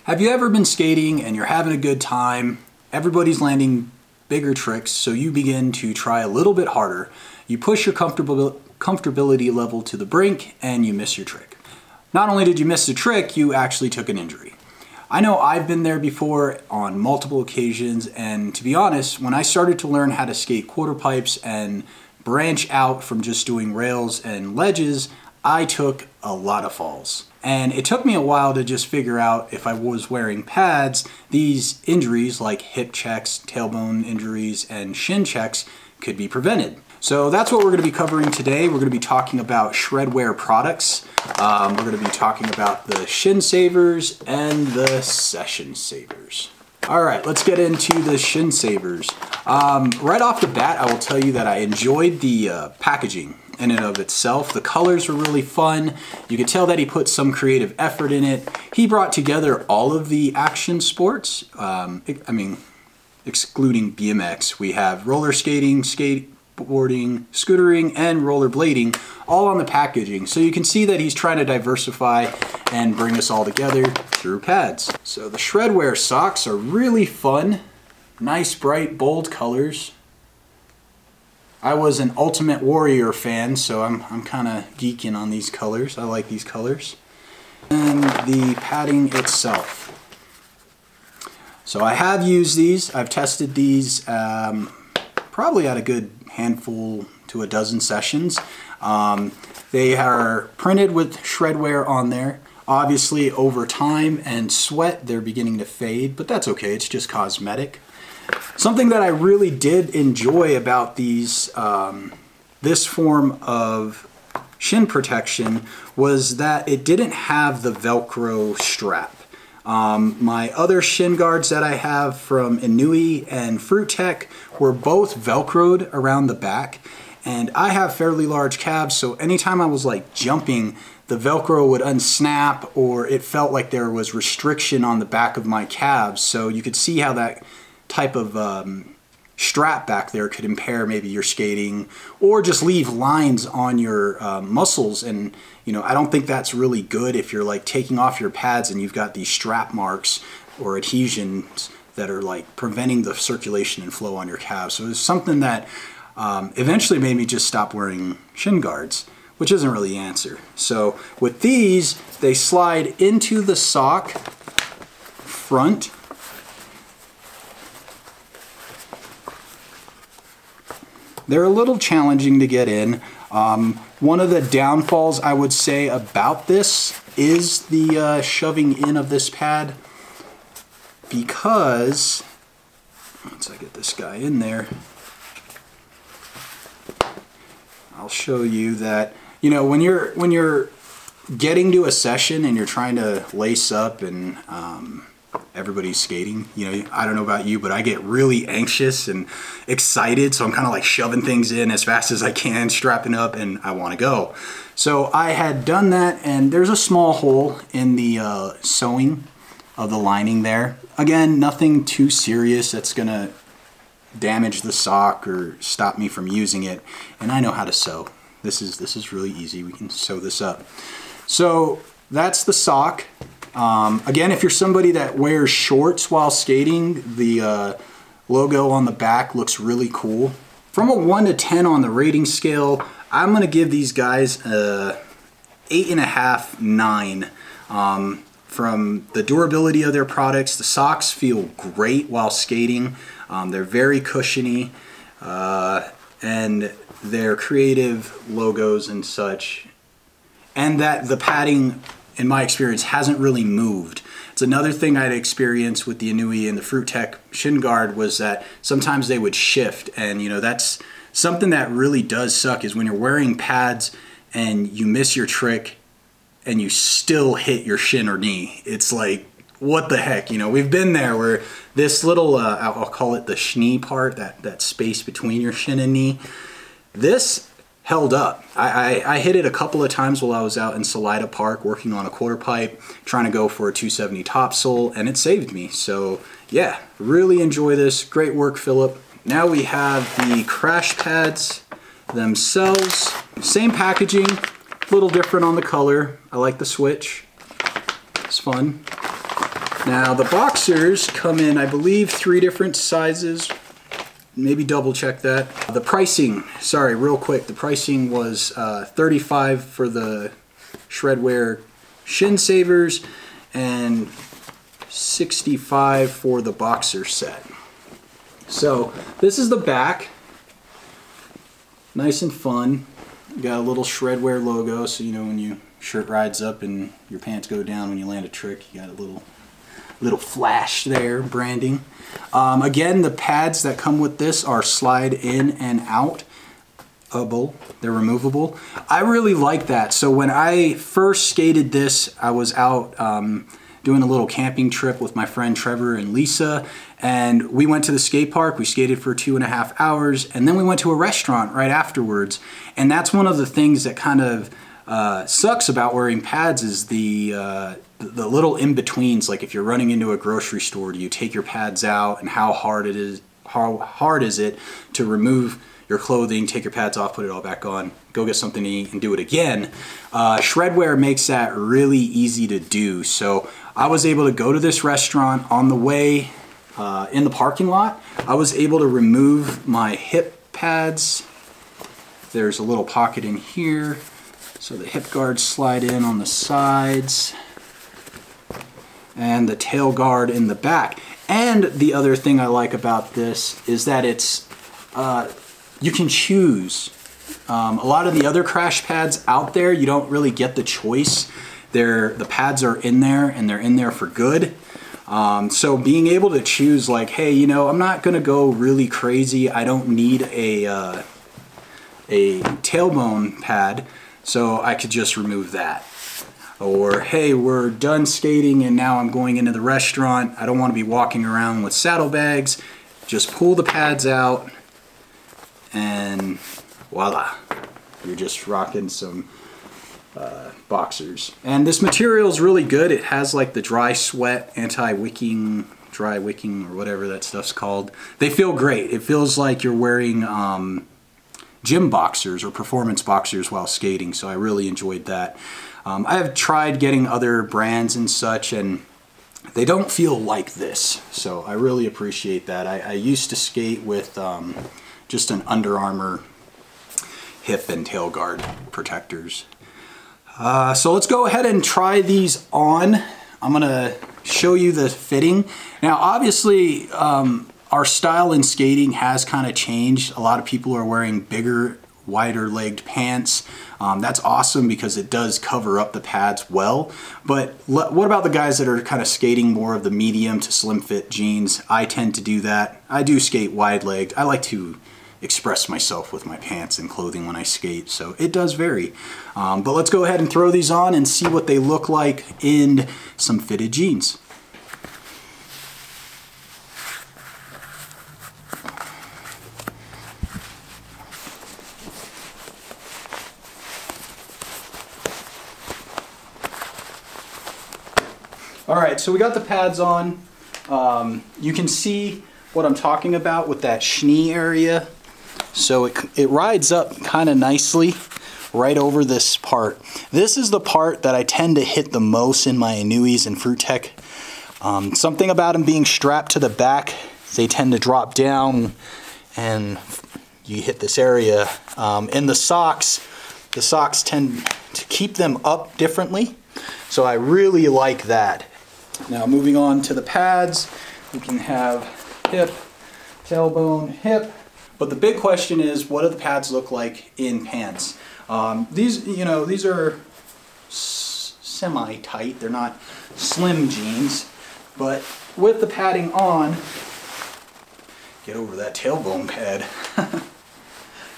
Have you ever been skating and you're having a good time, everybody's landing bigger tricks, so you begin to try a little bit harder, you push your comfortability level to the brink and you miss your trick. Not only did you miss the trick, you actually took an injury. I know I've been there before on multiple occasions, and to be honest, when I started to learn how to skate quarter pipes and branch out from just doing rails and ledges, I took a lot of falls. And it took me a while to just figure out if I was wearing pads, these injuries like hip checks, tailbone injuries, and shin checks could be prevented. So that's what we're going to be covering today. We're going to be talking about Shredware products. We're going to be talking about the shin savers and the session savers. All right, let's get into the shin savers. Right off the bat, I will tell you that I enjoyed the packaging in and of itself. The colors were really fun. You could tell that he put some creative effort in it. He brought together all of the action sports. Excluding BMX. We have roller skating, skateboarding, scootering, and rollerblading all on the packaging. So you can see that he's trying to diversify and bring us all together through pads. So the Shredware socks are really fun. Nice, bright, bold colors. I was an Ultimate Warrior fan, so I'm kind of geeking on these colors. I like these colors. And the padding itself. So I have used these. I've tested these probably at a good handful to a dozen sessions. They are printed with Shredware on there. Obviously, over time and sweat, they're beginning to fade, but that's okay. It's just cosmetic. Something that I really did enjoy about these, this form of shin protection was that it didn't have the Velcro strap. My other shin guards that I have from Inui and Fruit Tech were both Velcroed around the back, and I have fairly large calves, so anytime I was like jumping, the Velcro would unsnap or it felt like there was restriction on the back of my calves. So you could see how that type of strap back there could impair maybe your skating or just leave lines on your muscles. And you know, I don't think that's really good if you're like taking off your pads and you've got these strap marks or adhesions that are like preventing the circulation and flow on your calves. So it's something that eventually made me just stop wearing shin guards, which isn't really the answer. So with these, they slide into the sock front. They're a little challenging to get in. One of the downfalls I would say about this is the shoving in of this pad, because once I get this guy in there, I'll show you that, you know, when you're getting to a session and you're trying to lace up and everybody's skating, you know, I don't know about you, but I get really anxious and excited, so I'm kind of like shoving things in as fast as I can, strapping up, and I want to go. So I had done that, and there's a small hole in the sewing of the lining there. Again, nothing too serious that's gonna damage the sock or stop me from using it, and I know how to sew. This is really easy. We can sew this up. So that's the sock. Again, if you're somebody that wears shorts while skating, the logo on the back looks really cool. From a 1 to 10 on the rating scale, I'm gonna give these guys a 8.5, 9. From the durability of their products, the socks feel great while skating. They're very cushiony, and they're creative logos and such. And that the padding, in my experience, hasn't really moved. It's another thing I'd experienced with the Inui and the Fruit Tech shin guard was that sometimes they would shift, and you know, that's something that really does suck, is when you're wearing pads and you miss your trick and you still hit your shin or knee. It's like, what the heck, you know? We've been there where this little, I'll call it the schnee part, that space between your shin and knee, this held up. I hit it a couple of times while I was out in Salida Park working on a quarter pipe, trying to go for a 270 top sole, and it saved me. So yeah, really enjoy this. Great work, Philip. Now we have the crash pads themselves. Same packaging, a little different on the color. I like the switch. It's fun. Now the boxers come in, I believe, 3 different sizes. Maybe double check that. The pricing, sorry, real quick, the pricing was $35 for the Shredware shin savers and $65 for the boxer set. So this is the back. Nice and fun. Got a little Shredware logo, so you know when your shirt rides up and your pants go down when you land a trick, you got a little flash there, branding. Again, the pads that come with this are slide in and out. They're removable. I really like that. So when I first skated this, I was out doing a little camping trip with my friend Trevor and Lisa, and we went to the skate park. We skated for 2.5 hours, and then we went to a restaurant right afterwards. And that's one of the things that kind of sucks about wearing pads is the little in-betweens. Like if you're running into a grocery store, do you take your pads out, and how hard is it to remove your clothing, take your pads off, put it all back on, go get something to eat, and do it again. Shredware makes that really easy to do. So I was able to go to this restaurant on the way in the parking lot. I was able to remove my hip pads. There's a little pocket in here, so the hip guards slide in on the sides, and the tail guard in the back. And the other thing I like about this is that it's you can choose. A lot of the other crash pads out there, you don't really get the choice. The pads are in there, and they're in there for good. So being able to choose, like, hey, you know, I'm not gonna go really crazy. I don't need a tailbone pad, so I could just remove that. Or, hey, we're done skating and now I'm going into the restaurant. I don't want to be walking around with saddlebags. Just pull the pads out, and voila, you're just rocking some boxers. And this material is really good. It has like the dry sweat, anti-wicking, dry wicking, or whatever that stuff's called. They feel great. It feels like you're wearing gym boxers or performance boxers while skating, so I really enjoyed that. I have tried getting other brands and such, and they don't feel like this, so I really appreciate that. I used to skate with just an Under Armour hip and tail guard protectors. So let's go ahead and try these on. I'm gonna show you the fitting. Now obviously our style in skating has kind of changed. A lot of people are wearing bigger, wider legged pants. That's awesome because it does cover up the pads well. But what about the guys that are kind of skating more of the medium to slim fit jeans? I tend to do that. I do skate wide legged. I like to express myself with my pants and clothing when I skate, so it does vary. But let's go ahead and throw these on and see what they look like in some fitted jeans. All right, so we got the pads on. You can see what I'm talking about with that schnee area. So it rides up kind of nicely right over this part. This is the part that I tend to hit the most in my Inuis and Fruit Tech. Something about them being strapped to the back, they tend to drop down and you hit this area. In the socks tend to keep them up differently. So I really like that. Now moving on to the pads, we can have hip, tailbone, hip. But the big question is, what do the pads look like in pants? These are semi-tight. They're not slim jeans, but with the padding on, get over that tailbone pad.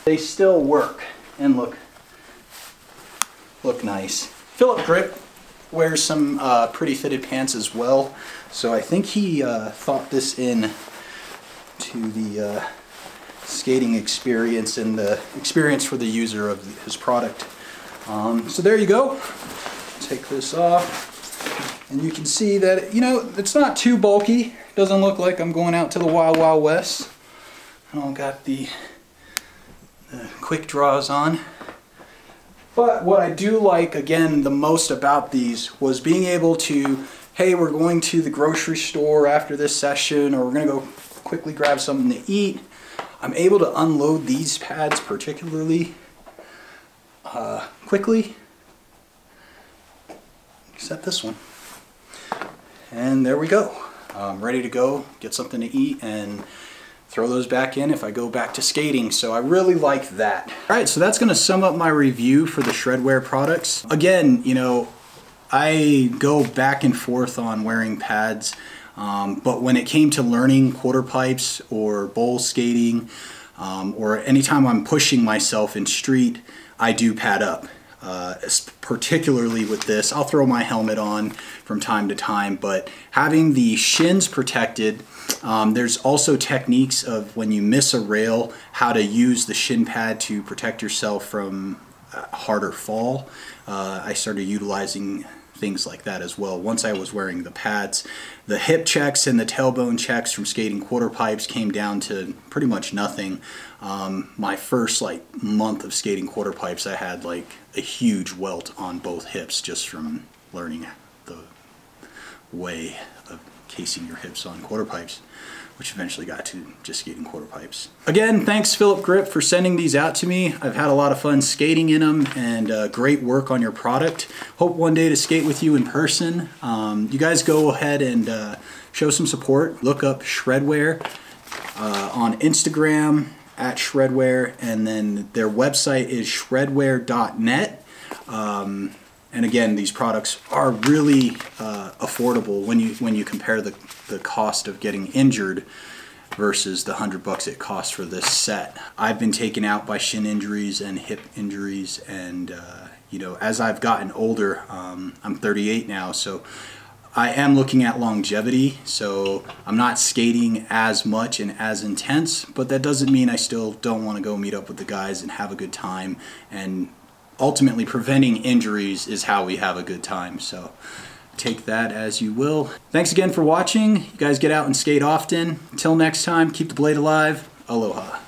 They still work and look nice. Philip Grip wears some pretty fitted pants as well, so I think he thought this in to the skating experience and the experience for the user of his product. So there you go. Take this off, and you can see that, you know, it's not too bulky. Doesn't look like I'm going out to the Wild Wild West. I don't got the quick draws on. But what I do like, again, the most about these was being able to hey, we're going to the grocery store after this session, or we're gonna go quickly grab something to eat, I'm able to unload these pads particularly quickly, except this one. And there we go. I'm ready to go, get something to eat, and throw those back in if I go back to skating. So I really like that. All right, so that's gonna sum up my review for the Shredware products. Again, you know, I go back and forth on wearing pads, but when it came to learning quarter pipes or bowl skating, or anytime I'm pushing myself in street, I do pad up. Particularly with this, I'll throw my helmet on from time to time, but having the shins protected, there's also techniques of when you miss a rail, how to use the shin pad to protect yourself from a harder fall. I started utilizing things like that as well. Once I was wearing the pads, the hip checks and the tailbone checks from skating quarter pipes came down to pretty much nothing. My first month of skating quarter pipes, I had like a huge welt on both hips just from learning the way of casing your hips on quarter pipes, which eventually got to just skating quarter pipes. Again, thanks Philip Grip for sending these out to me. I've had a lot of fun skating in them, and great work on your product. Hope one day to skate with you in person. You guys go ahead and show some support. Look up Shredware on Instagram at Shredware, and then their website is shredware.net. And again, these products are really affordable when you compare the cost of getting injured versus the $100 it costs for this set. I've been taken out by shin injuries and hip injuries, and you know, as I've gotten older, I'm 38 now, so I am looking at longevity. So I'm not skating as much and as intense, but that doesn't mean I still don't want to go meet up with the guys and have a good time, and ultimately preventing injuries is how we have a good time. So take that as you will. Thanks again for watching. You guys get out and skate often. Until next time, keep the blade alive. Aloha.